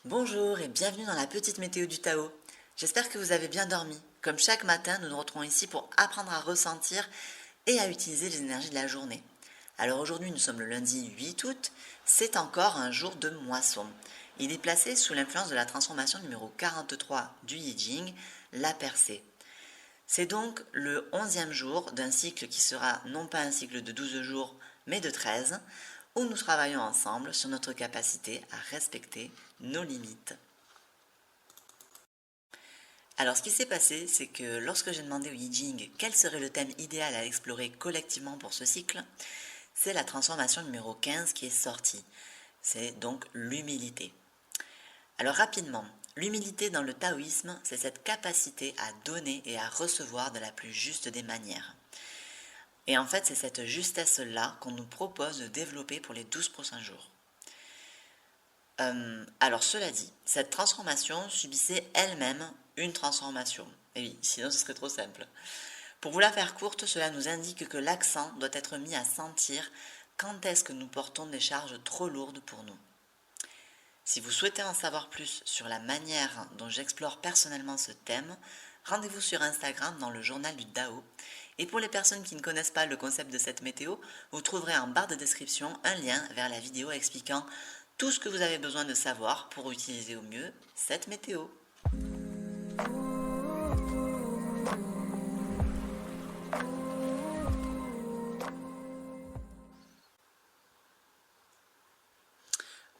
Bonjour et bienvenue dans la petite météo du Tao. J'espère que vous avez bien dormi. Comme chaque matin, nous nous retrouvons ici pour apprendre à ressentir et à utiliser les énergies de la journée. Alors aujourd'hui, nous sommes le lundi 8 août, c'est encore un jour de moisson. Il est placé sous l'influence de la transformation numéro 43 du Yi Jing, la percée. C'est donc le 11e jour d'un cycle qui sera non pas un cycle de 12 jours, mais de 13, où nous travaillons ensemble sur notre capacité à respecter nos limites. Alors ce qui s'est passé, c'est que lorsque j'ai demandé au Yi Jing quel serait le thème idéal à explorer collectivement pour ce cycle, c'est la transformation numéro 15 qui est sortie. C'est donc l'humilité. Alors rapidement, l'humilité dans le taoïsme, c'est cette capacité à donner et à recevoir de la plus juste des manières. Et en fait, c'est cette justesse-là qu'on nous propose de développer pour les 12 prochains jours. Alors cela dit, cette transformation subissait elle-même une transformation. Et oui, sinon ce serait trop simple. Pour vous la faire courte, cela nous indique que l'accent doit être mis à sentir quand est-ce que nous portons des charges trop lourdes pour nous. Si vous souhaitez en savoir plus sur la manière dont j'explore personnellement ce thème, rendez-vous sur Instagram dans le journal du Dao. Et pour les personnes qui ne connaissent pas le concept de cette météo, vous trouverez en barre de description un lien vers la vidéo expliquant tout ce que vous avez besoin de savoir pour utiliser au mieux cette météo.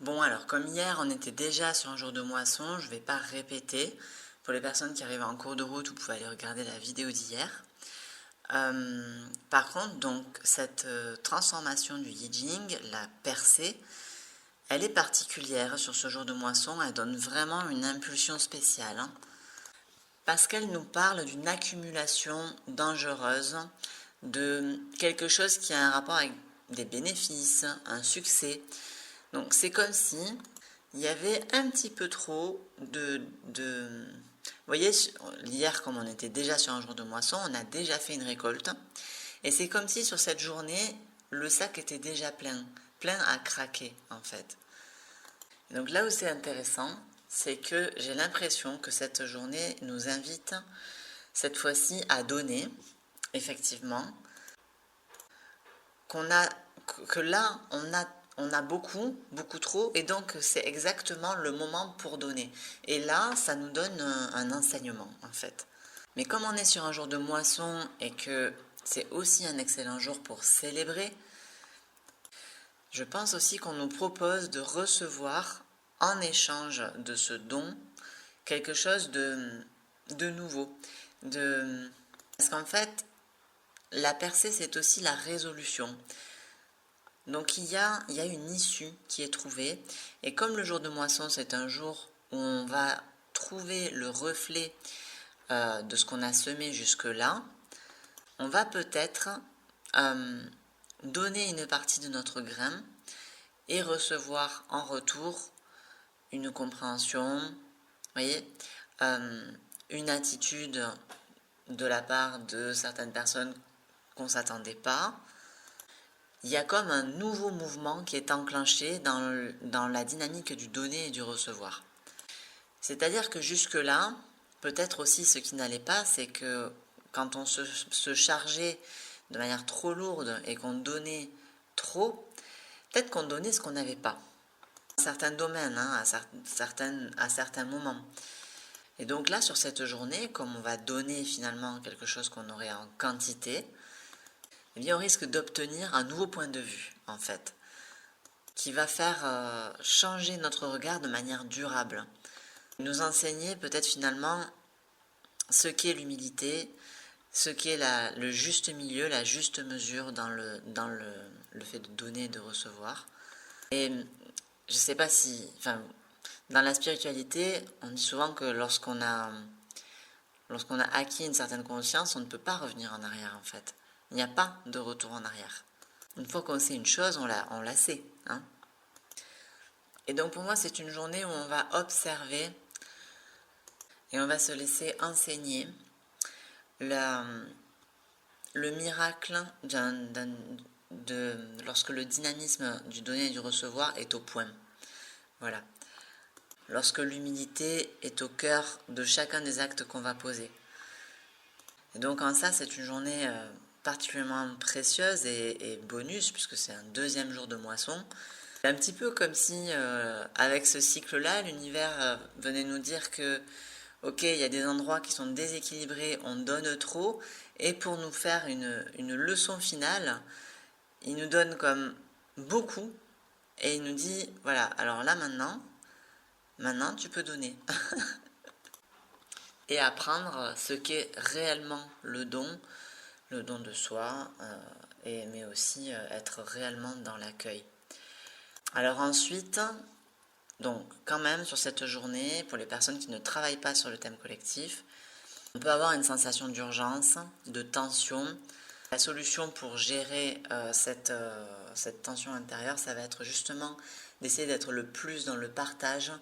Bon alors, comme hier on était déjà sur un jour de moisson, je ne vais pas répéter. Pour les personnes qui arrivent en cours de route, vous pouvez aller regarder la vidéo d'hier. Par contre, donc, cette transformation du Yi Jing, la percée, elle est particulière sur ce jour de moisson, elle donne vraiment une impulsion spéciale, hein, parce qu'elle nous parle d'une accumulation dangereuse, de quelque chose qui a un rapport avec des bénéfices, un succès. Donc c'est comme si il y avait un petit peu trop Vous voyez, hier, comme on était déjà sur un jour de moisson, on a déjà fait une récolte. Et c'est comme si sur cette journée, le sac était déjà plein à craquer en fait. Et donc là où c'est intéressant, c'est que j'ai l'impression que cette journée nous invite cette fois-ci à donner, effectivement, que là, on a beaucoup trop, et donc c'est exactement le moment pour donner. Et là, ça nous donne un enseignement, en fait. Mais comme on est sur un jour de moisson et que c'est aussi un excellent jour pour célébrer, je pense aussi qu'on nous propose de recevoir, en échange de ce don, quelque chose de nouveau. Parce qu'en fait, la percée, c'est aussi la résolution. Donc il y a une issue qui est trouvée. Et comme le jour de moisson, c'est un jour où on va trouver le reflet de ce qu'on a semé jusque-là, on va peut-être donner une partie de notre grain et recevoir en retour une compréhension, voyez, une attitude de la part de certaines personnes qu'on ne s'attendait pas. Il y a comme un nouveau mouvement qui est enclenché dans la dynamique du donner et du recevoir. C'est-à-dire que jusque-là, peut-être aussi ce qui n'allait pas, c'est que quand on se chargeait de manière trop lourde et qu'on donnait trop, peut-être qu'on donnait ce qu'on n'avait pas. Dans certains domaines, hein, à certains moments. Et donc là, sur cette journée, comme on va donner finalement quelque chose qu'on aurait en quantité, eh bien on risque d'obtenir un nouveau point de vue, en fait, qui va faire changer notre regard de manière durable. Nous enseigner peut-être finalement ce qu'est l'humilité, ce qu'est le juste milieu, la juste mesure dans le fait de donner et de recevoir. Et je ne sais pas si... Enfin, dans la spiritualité, on dit souvent que lorsqu'on a acquis une certaine conscience, on ne peut pas revenir en arrière en fait. Il n'y a pas de retour en arrière. Une fois qu'on sait une chose, on la sait. Hein. Et donc pour moi, c'est une journée où on va observer et on va se laisser enseigner le miracle lorsque le dynamisme du donner et du recevoir est au point. Voilà. lorsque l'humilité est au cœur de chacun des actes qu'on va poser. Et donc en ça, c'est une journée particulièrement précieuse et bonus, puisque c'est un deuxième jour de moisson. C'est un petit peu comme si, avec ce cycle-là, l'univers venait nous dire que, ok, il y a des endroits qui sont déséquilibrés, on donne trop, et pour nous faire une leçon finale, il nous donne comme beaucoup, et il nous dit, voilà, alors là maintenant tu peux donner. Et apprendre ce qu'est réellement le don de soi, mais aussi être réellement dans l'accueil. Alors ensuite, donc quand même sur cette journée, pour les personnes qui ne travaillent pas sur le thème collectif, on peut avoir une sensation d'urgence, de tension. La solution pour gérer cette tension intérieure, ça va être justement d'essayer d'être le plus dans le partage,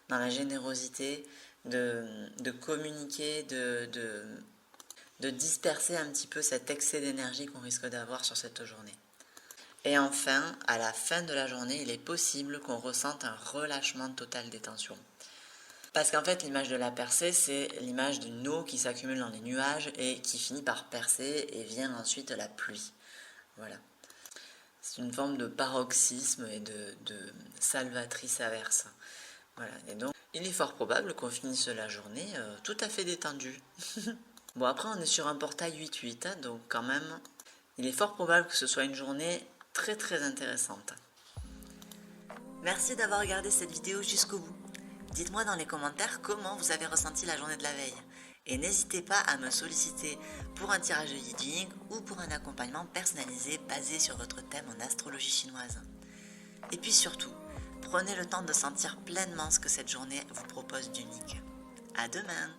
dans la générosité, de communiquer, de disperser un petit peu cet excès d'énergie qu'on risque d'avoir sur cette journée. Et enfin, à la fin de la journée, il est possible qu'on ressente un relâchement total des tensions. Parce qu'en fait, l'image de la percée, c'est l'image d'une eau qui s'accumule dans les nuages et qui finit par percer et vient ensuite la pluie. Voilà. C'est une forme de paroxysme et de salvatrice averse. Voilà. Et donc, il est fort probable qu'on finisse la journée tout à fait détendu. Bon, après, on est sur un portail 8-8, hein, donc quand même, il est fort probable que ce soit une journée très très intéressante. Merci d'avoir regardé cette vidéo jusqu'au bout. Dites-moi dans les commentaires comment vous avez ressenti la journée de la veille. Et n'hésitez pas à me solliciter pour un tirage de Yijing ou pour un accompagnement personnalisé basé sur votre thème en astrologie chinoise. Et puis surtout, prenez le temps de sentir pleinement ce que cette journée vous propose d'unique. À demain!